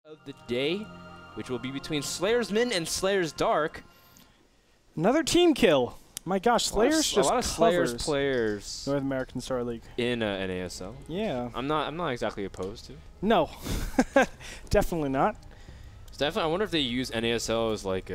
of the day, which will be between Slayers Min and Slayers Dark. Another team kill. My gosh, Slayers just a lot of Slayers players North American Star League in NASL. Yeah, I'm not exactly opposed to. No, definitely not. It's definitely. I wonder if they use NASL as like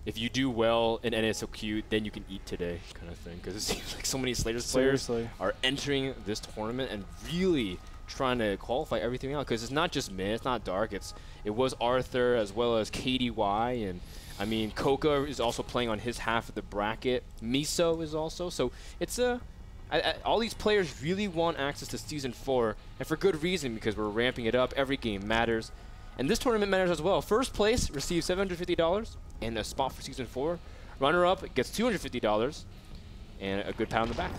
if you do well in NASLQ, then you can eat today kind of thing. Because it seems like so many Slayers players are entering this tournament and really trying to qualify everything out. Because it's not just Min, it's not Dark. It was Arthur as well as KDY, and I mean Coca is also playing on his half of the bracket. Miso is also. So it's all these players really want access to Season 4, and for good reason, because we're ramping it up. Every game matters. And this tournament matters as well. First place receives $750 and a spot for Season 4. Runner-up gets $250 and a good pat on the back.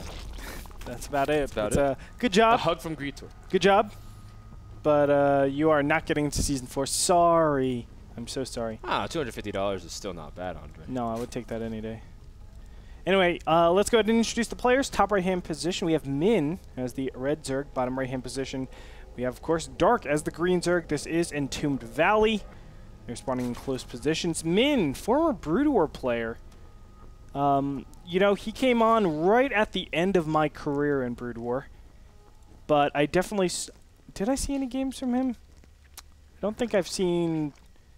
That's about it. That's about it. Good job. A hug from Gretorp. Good job. But you are not getting into Season 4. Sorry. I'm so sorry. $250 is still not bad, Andre. No, I would take that any day. Anyway, let's go ahead and introduce the players. Top right-hand position, we have Min as the red Zerg. Bottom right-hand position, we have, of course, Dark as the green Zerg. This is Entombed Valley. They're spawning in close positions. Min, former Brood War player. You know, he came on right at the end of my career in Brood War. But I definitely... did I see any games from him? I don't think I've seen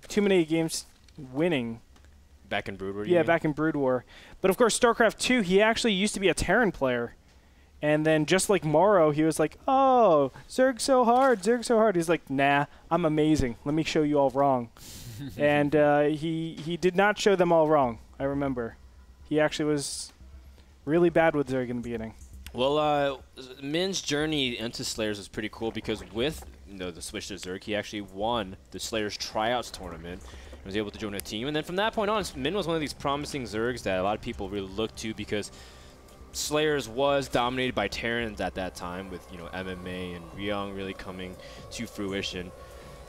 too many games winning. Back in Brood War? Yeah, back in Brood War. But of course, StarCraft II, he actually used to be a Terran player. And then just like Morrow, he was like, oh, Zerg's so hard, Zerg's so hard. He's like, nah, I'm amazing. Let me show you all wrong. And he did not show them all wrong, I remember. He actually was really bad with Zerg in the beginning. Well, Min's journey into Slayers is pretty cool because with the switch to Zerg, he actually won the Slayers Tryouts tournament. Was able to join a team, and then from that point on, Min was one of these promising Zergs that a lot of people really looked to because Slayers was dominated by Terrans at that time with MMA and Ryung really coming to fruition.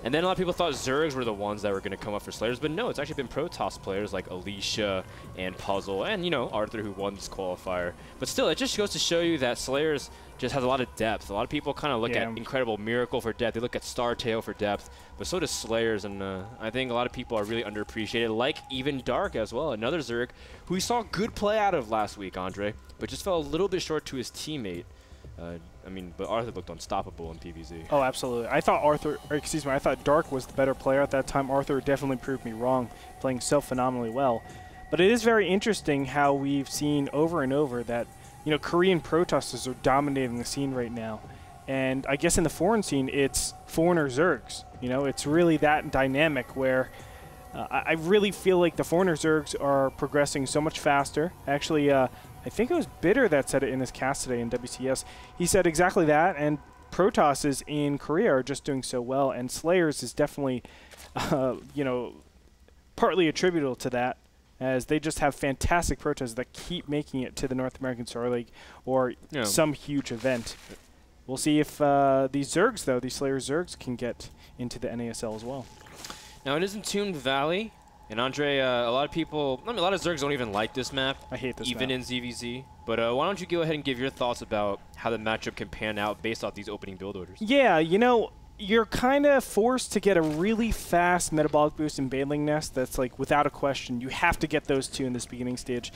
And then a lot of people thought Zergs were the ones that were going to come up for Slayers, but no, it's actually been Protoss players like Alicia and Puzzle and Arthur who won this qualifier. But still, it just goes to show you that Slayers just has a lot of depth. A lot of people kind of look at Incredible Miracle for depth. They look at Startail for depth, but so does Slayers, and I think a lot of people are really underappreciated, like even Dark as well, another Zerg who we saw good play out of last week, Andre, but just fell a little bit short to his teammate. I mean, but Arthur looked unstoppable in PvZ. Oh, absolutely. I thought Dark was the better player at that time. Arthur definitely proved me wrong, playing so phenomenally well. But it is very interesting how we've seen over and over that Korean Protosses are dominating the scene right now. And I guess in the foreign scene, it's foreigner Zergs. It's really that dynamic where I really feel like the foreigner Zergs are progressing so much faster. Actually, I think it was Bitter that said it in his cast today in WCS. He said exactly that, and Protosses in Korea are just doing so well, and Slayers is definitely, partly attributable to that, as they just have fantastic Protosses that keep making it to the North American Star League or some huge event. We'll see if these Zergs, though, these Slayer Zergs, can get into the NASL as well. Now, it is Entombed Valley, and Andre, a lot of people, a lot of Zergs don't even like this map. I hate this even map. In ZVZ. But why don't you go ahead and give your thoughts about how the matchup can pan out based off these opening build orders? Yeah, you're kind of forced to get a really fast metabolic boost in Baneling Nest. That's like without a question. You have to get those two in this beginning stage.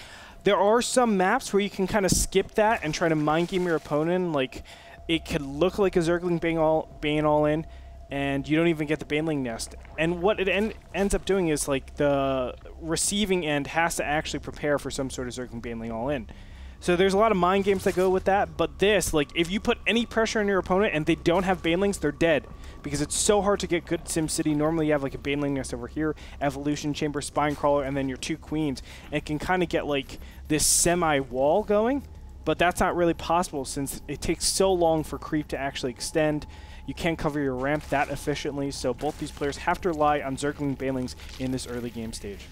There are some maps where you can kind of skip that and try to mind game your opponent. Like it could look like a Zergling Bane all in, and you don't even get the Baneling Nest. And what it ends up doing is like the receiving end has to actually prepare for some sort of Zergling Baneling all in. So there's a lot of mind games that go with that, but this, like, if you put any pressure on your opponent and they don't have Banelings, they're dead. Because it's so hard to get good SimCity. Normally you have, like, a Baneling Nest over here, Evolution Chamber, Spine Crawler, and then your two Queens. And it can kind of get, like, this semi-wall going, but that's not really possible since it takes so long for creep to actually extend. You can't cover your ramp that efficiently, so both these players have to rely on Zergling Banelings in this early game stage.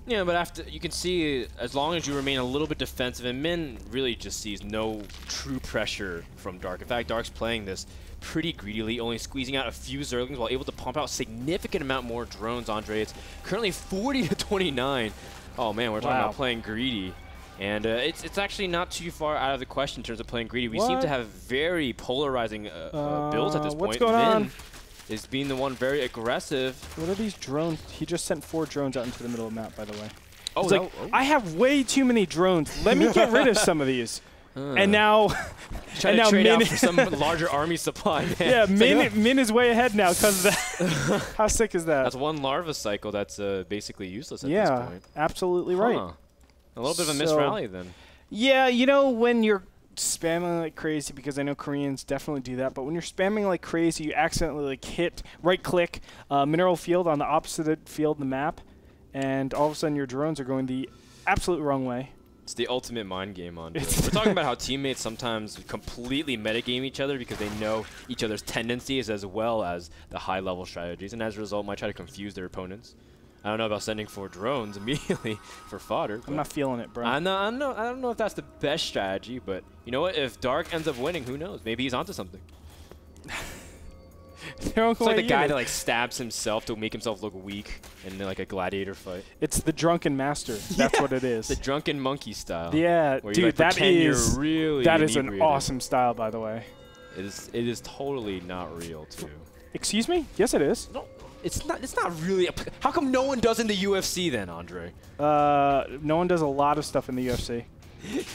Yeah, but after you can see, as long as you remain a little bit defensive, and Min really just sees no true pressure from Dark. In fact, Dark's playing this pretty greedily, only squeezing out a few Zerglings while able to pump out significant amount more drones, Andre. It's currently 40-29. Oh man, we're talking about playing greedy. And it's actually not too far out of the question in terms of playing greedy. We seem to have very polarizing builds at this point. What's going on? is being the one very aggressive. What are these drones? He just sent 4 drones out into the middle of the map, by the way. Oh, He's like, I have way too many drones. Let me get rid of some of these. And now, trying to trade out for some larger army supply. Man. Yeah, Min is way ahead now because of that. How sick is that? That's one larva cycle that's basically useless at this point. Yeah, absolutely right. A little bit of a missed rally then. Yeah, you know, when you're spamming like crazy, because I know Koreans definitely do that, but when you're spamming like crazy, you accidentally like hit right-click mineral field on the opposite field of the map, and all of a sudden your drones are going the absolute wrong way. It's the ultimate mind game on. We're talking about how teammates sometimes completely metagame each other because they know each other's tendencies as well as the high-level strategies, and as a result might try to confuse their opponents. I don't know about sending 4 drones immediately for fodder. I'm not feeling it, bro. I don't know if that's the best strategy, but you know what? If Dark ends up winning, who knows? Maybe he's onto something. It's like the guy that like stabs himself to make himself look weak in like a gladiator fight. It's the drunken master. That's what it is. The drunken monkey style. Yeah, where dude, you, like, that is an awesome style, by the way. It is totally not real too. Excuse me? Yes, it is. No, it's not. It's not really. How come no one does in the UFC then, Andre? No one does a lot of stuff in the UFC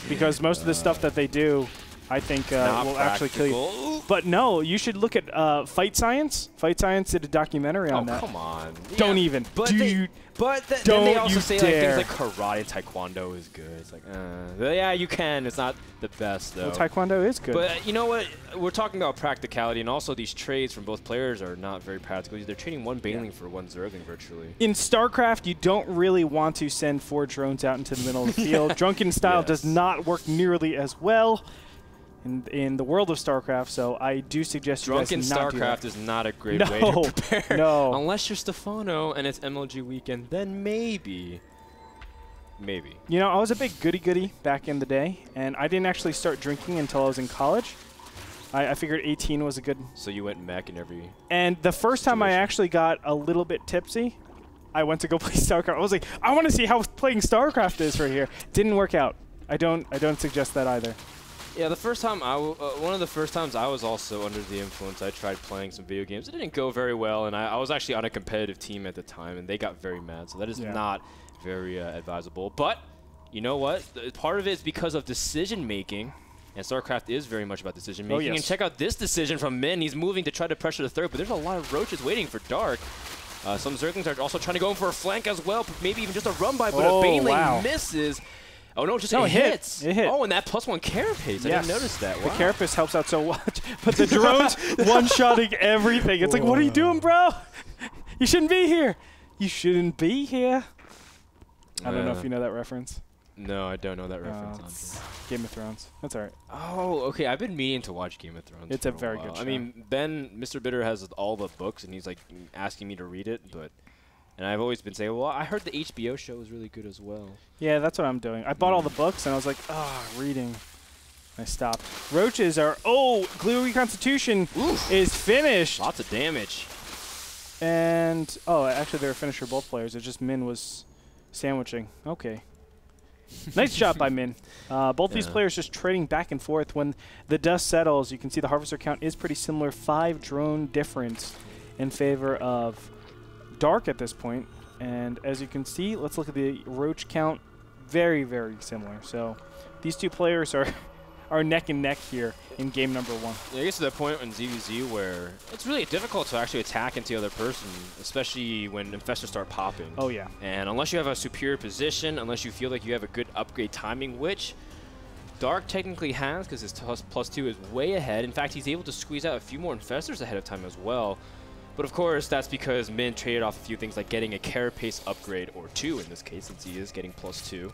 because most of the stuff that they do, I think, will actually kill you. But no, you should look at Fight Science. Fight Science did a documentary on that. Oh, come on. Don't even. But then they also say like things like karate and taekwondo is good. It's like, yeah, you can. It's not the best, though. Well, taekwondo is good. But you know what? We're talking about practicality, and also these trades from both players are not very practical. They're trading 1 Baneling for 1 Zergling virtually. In StarCraft, you don't really want to send 4 drones out into the middle of the field. Drunken style does not work nearly as well in the world of StarCraft, so I do suggest you guys not do that. Drunken StarCraft is not a great way to prepare. No. Unless you're Stefano and it's MLG weekend, then maybe. Maybe. You know, I was a big goody-goody back in the day, and I didn't actually start drinking until I was in college. I figured 18 was a good... So you went mech in every... And the first time I actually got a little bit tipsy, I went to go play StarCraft. I was like, I want to see how playing StarCraft is right here. Didn't work out. I don't suggest that either. Yeah, the first time one of the first times I was also under the influence, I tried playing some video games. It didn't go very well, and I was actually on a competitive team at the time, and they got very mad. So that is not very advisable. But you know what? Part of it is because of decision making, and StarCraft is very much about decision making. And check out this decision from Min. He's moving to try to pressure the third, but there's a lot of roaches waiting for Dark. Some Zerglings are also trying to go in for a flank as well, maybe even just a run by, but a Baneling misses. Oh, no, just it hits. It hit. Oh, and that +1 carapace. I didn't notice that. Wow. The carapace helps out so much. But the drones one-shotting everything. It's like, what are you doing, bro? You shouldn't be here. You shouldn't be here. I don't know if you know that reference. No, I don't know that reference. Game of Thrones. That's all right. Oh, okay. I've been meaning to watch Game of Thrones. It's a very good show. I mean, Mr. Bitter has all the books, and he's like asking me to read it, but... And I've always been saying, well, I heard the HBO show was really good as well. Yeah, that's what I'm doing. I bought all the books, and I was like, reading. I stopped. Roaches are... Oh, Glue Reconstitution is finished. Lots of damage. And... Oh, actually, they were finished for both players. It's just Min was sandwiching. Okay. Nice job by Min. Both these players just trading back and forth. When the dust settles, you can see the Harvester count is pretty similar. 5 drone difference in favor of Dark at this point, and as you can see, let's look at the roach count. Very, very similar. So these 2 players are neck and neck here in game number 1. Yeah, I guess to that point in ZVZ where it's really difficult to actually attack into the other person, especially when Infestors start popping. Oh yeah. And unless you have a superior position, unless you feel like you have a good upgrade timing, which Dark technically has because his +2 is way ahead. In fact, he's able to squeeze out a few more Infestors ahead of time as well. But of course, that's because Min traded off a few things like getting a carapace upgrade, or 2 in this case, since he is getting +2.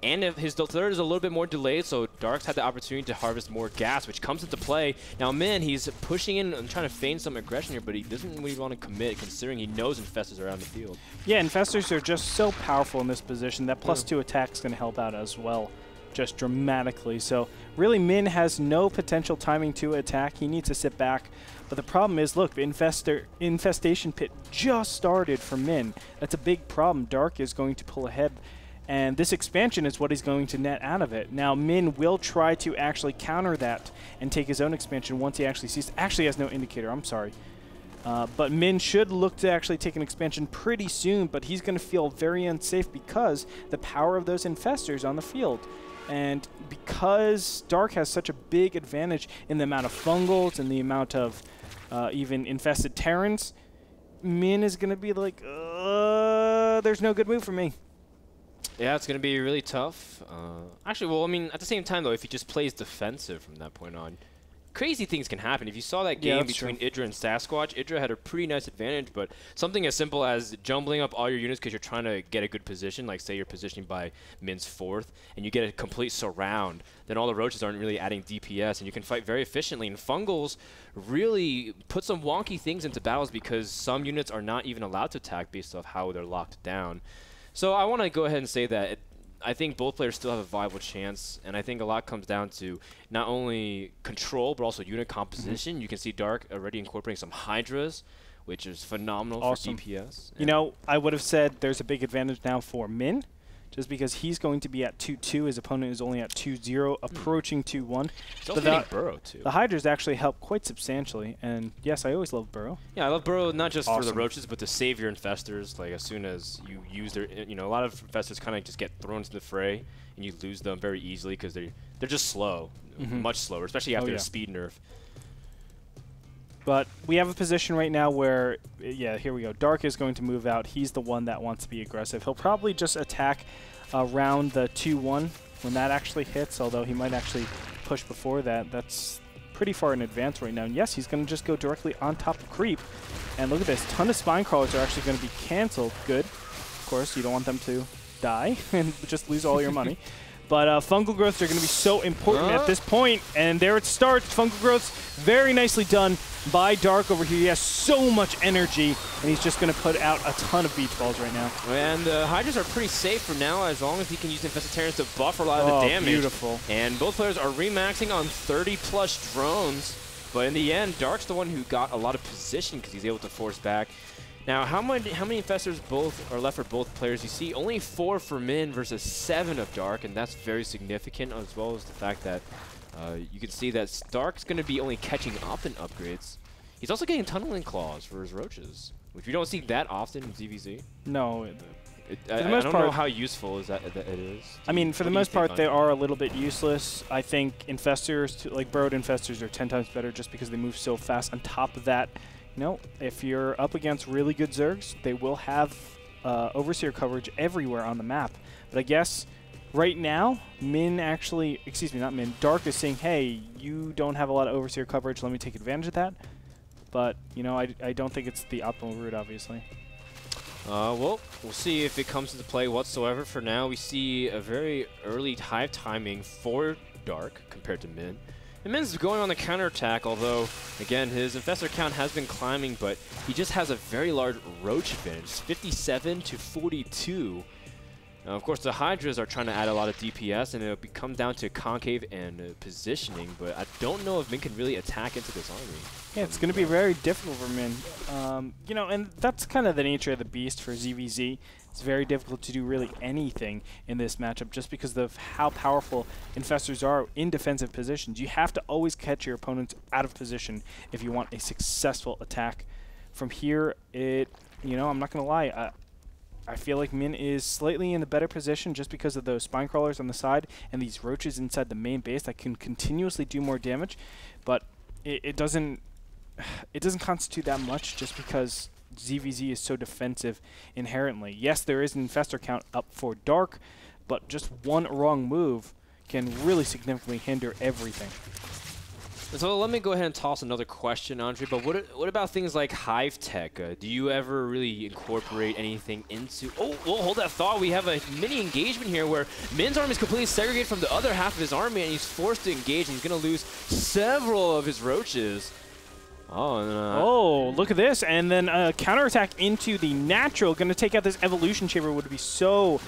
And if his third is a little bit more delayed, so Dark's had the opportunity to harvest more gas, which comes into play. Now Min, he's pushing in and trying to feign some aggression here, but he doesn't really want to commit, considering he knows Infestors are out in the field. Yeah, Infestors are just so powerful in this position. That +2 attack is going to help out as well, just dramatically. So really, Min has no potential timing to attack. He needs to sit back. But the problem is, look, the infestation pit just started for Min. That's a big problem. Dark is going to pull ahead, and this expansion is what he's going to net out of it. Now, Min will try to actually counter that and take his own expansion once he actually sees. Actually has no indicator. I'm sorry. But Min should look to actually take an expansion pretty soon, but he's going to feel very unsafe because the power of those infestors on the field. And because Dark has such a big advantage in the amount of fungals and the amount of even infested Terrans, Min is going to be like, there's no good move for me. Yeah, it's going to be really tough. Actually, well, I mean, at the same time, though, if he just plays defensive from that point on, crazy things can happen. If you saw that game between Idra and Sasquatch, Idra had a pretty nice advantage, but something as simple as jumbling up all your units because you're trying to get a good position, like say you're positioning by Min's 4th, and you get a complete surround, then all the roaches aren't really adding DPS, and you can fight very efficiently. And Fungals really put some wonky things into battles because some units are not even allowed to attack based off how they're locked down. So I want to go ahead and say that I think both players still have a viable chance, and I think a lot comes down to not only control, but also unit composition. You can see Dark already incorporating some Hydras, which is phenomenal for DPS. You know, I would have said there's a big advantage now for Min, just because he's going to be at 2-2. His opponent is only at 2-0, approaching 2-1. He's also hitting Burrow, too. The Hydras actually help quite substantially, and yes, I always love Burrow. Yeah, I love Burrow not just for the roaches, but to save your infestors. Like, as soon as you use their, you know, a lot of infestors kind of just get thrown into the fray, and you lose them very easily because they're just slow, much slower, especially after a speed nerf. But we have a position right now where, yeah, here we go. Dark is going to move out. He's the one that wants to be aggressive. He'll probably just attack around the 2-1 when that actually hits, although he might actually push before that. That's pretty far in advance right now. And yes, he's going to just go directly on top of Creep. And look at this. Ton of Spine Crawlers are actually going to be canceled. Good. Of course, you don't want them to die and just lose all your money. But fungal growths are going to be so important at this point. And there it starts. Fungal growths, very nicely done by Dark over here. He has so much energy, and he's just going to put out a ton of beach balls right now. And the Hydras are pretty safe for now, as long as he can use Infested Terrans to buffer a lot of the damage. Beautiful. And both players are remaxing on 30+ drones. But in the end, Dark's the one who got a lot of position because he's able to force back. Now, how many Infestors both are left for both players? You see only 4 for Min versus 7 of Dark, and that's very significant, as well as the fact that you can see that Dark's going to be only catching up in upgrades. He's also getting Tunneling Claws for his roaches, which we don't see that often in ZVZ. No. I don't know how useful it is. I mean, for the most part, they are a little bit useless. I think Infestors, like Burrowed Infestors, are 10 times better just because they move so fast. On top of that, you know, if you're up against really good Zergs, they will have Overseer coverage everywhere on the map. But I guess right now, Min actually, excuse me, not Min, Dark is saying, hey, you don't have a lot of Overseer coverage, let me take advantage of that. But, you know, I don't think it's the optimal route, obviously. Well, we'll see if it comes into play whatsoever. For now, we see a very early hive timing for Dark compared to Min. And Min's going on the counterattack, although, again, his Infestor count has been climbing, but he just has a very large Roach advantage, 57 to 42. Now, of course, the Hydras are trying to add a lot of DPS, and it'll come down to concave and positioning, but I don't know if Min can really attack into this army. Yeah, it's going to be very difficult for Min. You know, and that's kind of the nature of the beast for ZVZ. It's very difficult to do really anything in this matchup just because of how powerful Infestors are in defensive positions. You have to always catch your opponents out of position if you want a successful attack. From here, you know, I'm not going to lie. I feel like Min is slightly in the better position just because of those Spine Crawlers on the side and these Roaches inside the main base that can continuously do more damage. But it doesn't constitute that much just because ZVZ is so defensive inherently. Yes, there is an Infestor count up for Dark, but just one wrong move can really significantly hinder everything. So let me go ahead and toss another question, Andre, but what about things like Hive Tech? Do you ever really incorporate anything into... Oh, well, hold that thought. We have a mini engagement here where Min's army is completely segregated from the other half of his army, and he's forced to engage, and he's going to lose several of his roaches. Oh, look at this. And then a counterattack into the natural. Going to take out this Evolution Chamber would be so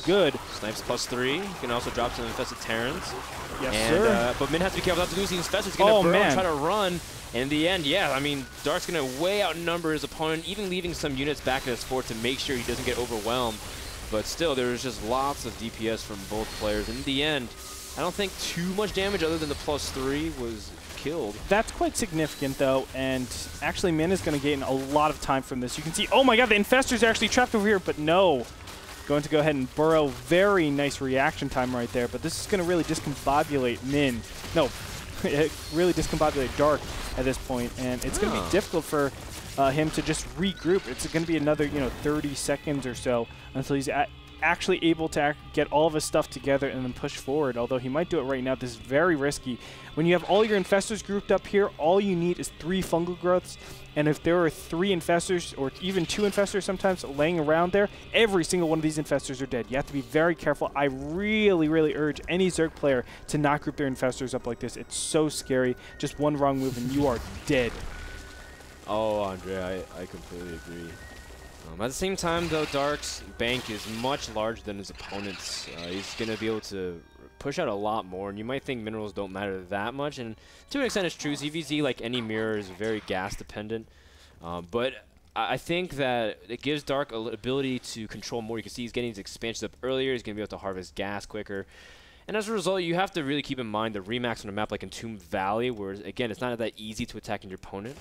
good. Snipes +3. You can also drop some Infested Terrans. Yes, sir. But Min has to be careful not to lose these Infestors. He's going to burrow and try to run. And in the end, yeah, I mean, Dark's going to way outnumber his opponent, even leaving some units back in his fort to make sure he doesn't get overwhelmed. But still, there's just lots of DPS from both players. In the end, I don't think too much damage other than the +3 was killed. That's quite significant, though, and actually Min is going to gain a lot of time from this. You can see, oh my god, the Infestor's actually trapped over here, but no. Going to go ahead and burrow. Very nice reaction time right there, but this is going to really discombobulate Min. No, really discombobulate Dark at this point, and it's going to be difficult for him to just regroup. It's going to be another, 30 seconds or so until he's actually able to get all of his stuff together and then push forward, although he might do it right now. This is very risky. When you have all your Infestors grouped up here, all you need is 3 fungal growths, and if there are 3 Infestors, or even 2 Infestors sometimes laying around there, every single one of these Infestors are dead. You have to be very careful. I really, really urge any Zerg player to not group their Infestors up like this. It's so scary. Just one wrong move and you are dead. Oh, Andre, I completely agree. At the same time, though, Dark's bank is much larger than his opponent's. He's going to be able to push out a lot more, and you might think minerals don't matter that much, and to an extent it's true. ZVZ, like any mirror, is very gas-dependent, but I think that it gives Dark a ability to control more. You can see he's getting his expansions up earlier. He's going to be able to harvest gas quicker. And as a result, you have to really keep in mind the remax on a map like Entomb Valley, where, again, it's not that easy to attack your opponent.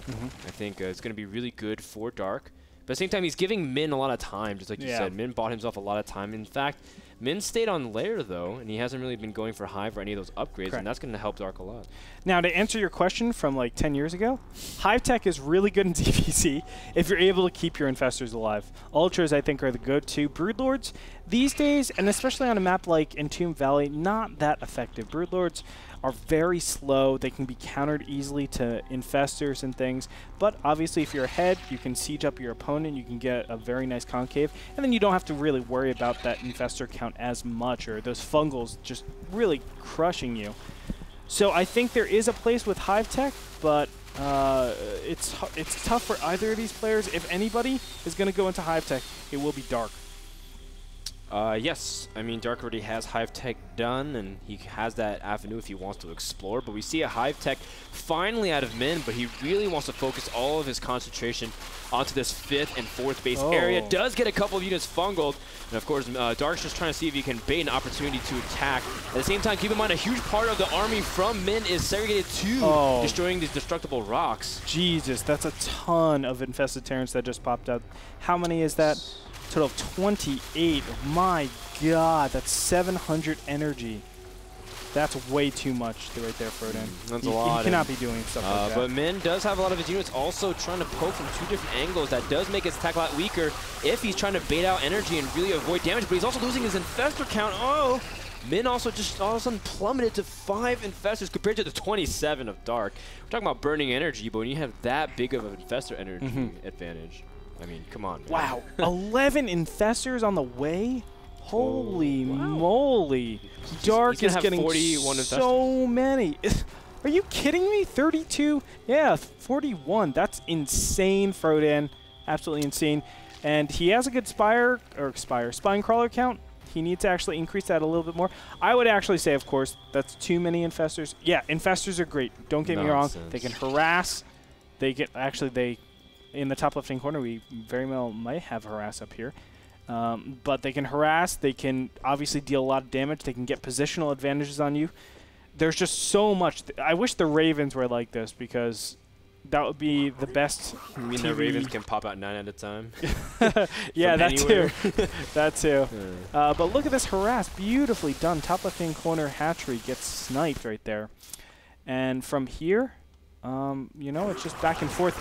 I think it's going to be really good for Dark. But at the same time, he's giving Min a lot of time, just like you said. Min bought himself a lot of time. In fact, Min stayed on Lair, though, and he hasn't really been going for Hive or any of those upgrades, and that's going to help Dark a lot. Now, to answer your question from like 10 years ago, Hive Tech is really good in DPC if you're able to keep your Infestors alive. Ultras, I think, are the go-to. Broodlords, these days, and especially on a map like Entomb Valley, not that effective. Broodlords are very slow. They can be countered easily to Infestors and things, but obviously if you're ahead, you can siege up your opponent, you can get a very nice concave, and then you don't have to really worry about that Infestor count as much, or those fungals just really crushing you. So I think there is a place with Hive Tech, but it's tough for either of these players. If anybody is going to go into Hive Tech, it will be Dark. Yes, I mean, Dark already has Hive Tech done, and he has that avenue if he wants to explore, but we see a Hive Tech finally out of Min, but he really wants to focus all of his concentration onto this 5th and 4th base area. Does get a couple of units fungled, and of course, Dark's just trying to see if he can bait an opportunity to attack. At the same time, keep in mind, a huge part of the army from Min is segregated to destroying these destructible rocks. Jesus, that's a ton of infested Terrans that just popped out. How many is that? Total of 28. My god, that's 700 energy. That's way too much right there, Frodan. That's a lot. He cannot be doing stuff like that. But Min does have a lot of his units also trying to poke from 2 different angles. That does make his attack a lot weaker if he's trying to bait out energy and really avoid damage, but he's also losing his Infestor count. Oh! Min also just all of a sudden plummeted to 5 Infestors compared to the 27 of Dark. We're talking about burning energy, but when you have that big of an Infestor energy advantage, I mean, come on. Man. Wow. 11 Infestors on the way? Holy moly. Dark is getting 41 so many. Are you kidding me? 32? Yeah, 41. That's insane, Frodan. Absolutely insane. And he has a good spine crawler count. He needs to actually increase that a little bit more. I would actually say, of course, that's too many Infestors. Yeah, Infestors are great. Don't get me wrong. They can harass. In the top left-hand corner, we very well might have harass up here. But they can harass. They can obviously deal a lot of damage. They can get positional advantages on you. There's just so much. I wish the Ravens were like this, because that would be the best. You mean the Ravens can pop out 9 at a time? Yeah, that too. That too. But look at this harass. Beautifully done. Top left-hand corner hatchery gets sniped right there. And from here, it's just back and forth.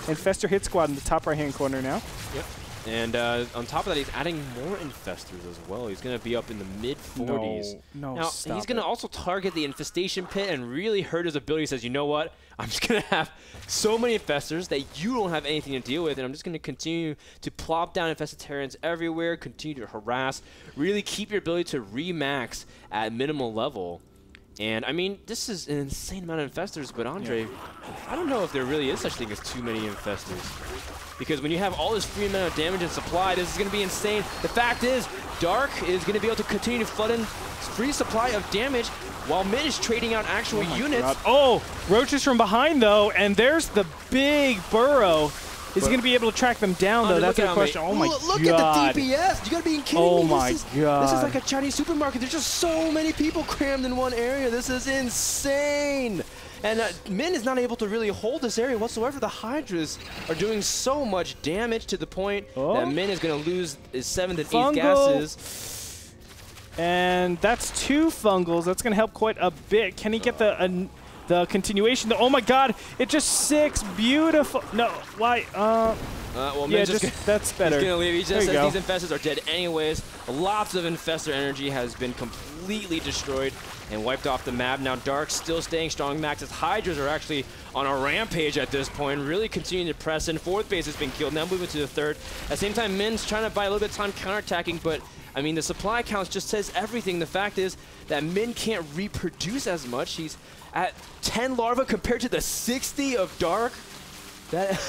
Infestor hit squad in the top right-hand corner now. Yep. And on top of that, he's adding more Infestors as well. He's going to be up in the mid-40s. No, now, he's going to also target the Infestation Pit and really hurt his ability. He says, you know what? I'm just going to have so many Infestors that you don't have anything to deal with, and I'm just going to continue to plop down Infested Terrans everywhere, continue to harass, really keep your ability to re-max at minimal level. And, I mean, this is an insane amount of Infestors, but Andre, I don't know if there really is such thing as too many Infestors. Because when you have all this free amount of damage and supply, this is going to be insane. The fact is, Dark is going to be able to continue to flood in free supply of damage while Min is trading out actual units. God. Oh, Roaches from behind, though, and there's the big burrow. Is he going to be able to track them down, though? That's the question. Oh, my God. Look at the DPS. You got to be kidding me. Oh, my God. This is like a Chinese supermarket. There's just so many people crammed in one area. This is insane. And Min is not able to really hold this area whatsoever. The Hydras are doing so much damage to the point that Min is going to lose his 7th and 8th gases. And that's 2 fungals. That's going to help quite a bit. Can he get the continuation? Oh my god, it just 6 beautiful. No, why? Well, yeah, that's better. He's going to leave. He just says these Infestors are dead anyways. Lots of Infestor energy has been completely destroyed and wiped off the map. Now Dark still staying strong. Max's Hydras are actually on a rampage at this point, really continuing to press in. 4th base has been killed. Now moving to the 3rd. At the same time, Min's trying to buy a little bit of time counterattacking, but I mean, the supply count just says everything. The fact is that Min can't reproduce as much. He's at 10 larvae compared to the 60 of Dark. That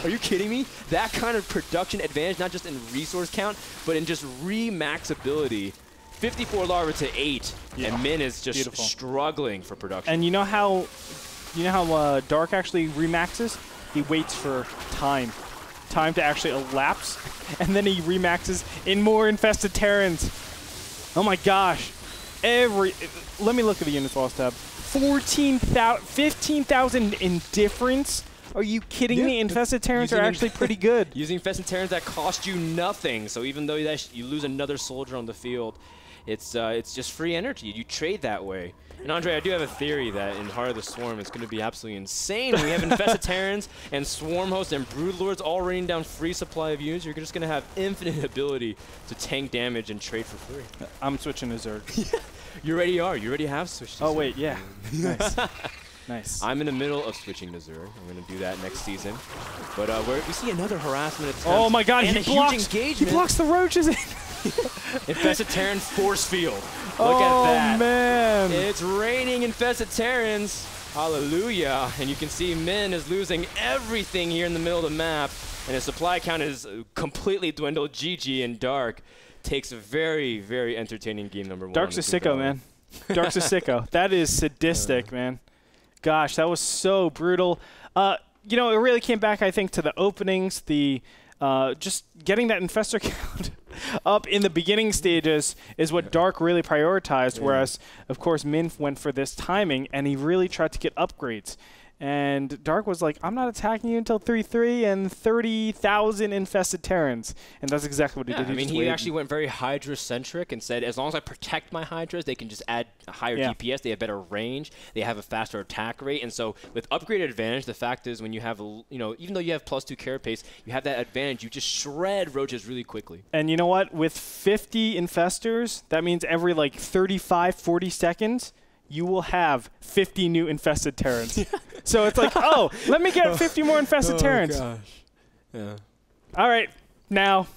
are you kidding me? That kind of production advantage, not just in resource count, but in just remaxability. 54 larvae to 8, and Min is just struggling for production. And you know how Dark actually remaxes? He waits for time to actually elapse, and then he remaxes in more Infested Terrans. Oh my gosh. Let me look at the units lost tab. 15,000 in difference? Are you kidding me? Infested Terrans are actually pretty good. Using Infested Terrans that cost you nothing. So even though you lose another soldier on the field, it's just free energy. You trade that way. And Andre, I do have a theory that in Heart of the Swarm, it's going to be absolutely insane. We have Infested Terrans and Swarm Hosts and Broodlords all raining down free supply of units. You're just going to have infinite ability to tank damage and trade for free. I'm switching to Zerg. You already are. You already have switched to Zerg. Oh, wait, yeah. Nice. Nice. I'm in the middle of switching to Zerg. I'm going to do that next season. But we see another harassment attempt. Oh my god, and he blocks the roaches in. Infested Terran force field. Look at that. Oh man. It's raining Infested Terrans. Hallelujah. And you can see Min is losing everything here in the middle of the map. And his supply count is completely dwindled. GG, and Dark takes a very, very entertaining game number 1. Dark's a sicko, man. Dark's a sicko. That is sadistic, man. Gosh, that was so brutal. You know, it really came back, I think, to the openings, just getting that Infestor count up in the beginning stages is what Dark really prioritized, whereas, of course, Min went for this timing, and he really tried to get upgrades. And Dark was like, I'm not attacking you until 3-3 and 30,000 Infested Terrans. And that's exactly what he did. I mean, he actually went very Hydra-centric and said, as long as I protect my Hydras, they can just add a higher DPS. They have better range. They have a faster attack rate. And so with upgraded advantage, the fact is when you have, even though you have +2 carapace, you have that advantage. You just shred roaches really quickly. And you know what? With 50 Infestors, that means every like 35, 40 seconds, you will have 50 new Infested Terrans. So it's like, oh, let me get 50 more Infested Terrans. Gosh. Yeah. All right, now.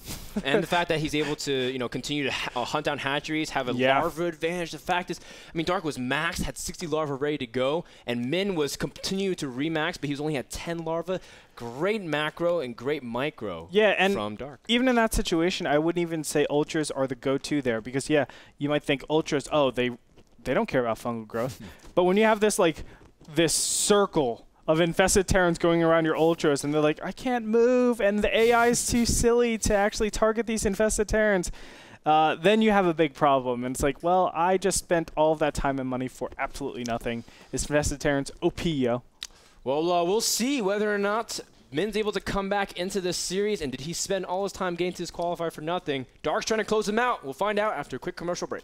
And the fact that he's able to, continue to hunt down hatcheries, have a larva advantage. The fact is, I mean, Dark was maxed, had 60 larvae ready to go, and Min was continuing to remax, but he was only at 10 larvae. Great macro and great micro from Dark. Even in that situation, I wouldn't even say Ultras are the go-to there because, you might think Ultras, oh, they don't care about fungal growth. But when you have this circle of Infested Terrans going around your Ultras, and they're like, I can't move, and the AI is too silly to actually target these Infested Terrans, then you have a big problem. And it's like, well, I just spent all of that time and money for absolutely nothing. Is Infested Terrans OP, yo? Well, we'll see whether or not Min's able to come back into this series, and did he spend all his time getting to this qualifier for nothing? Dark's trying to close him out. We'll find out after a quick commercial break.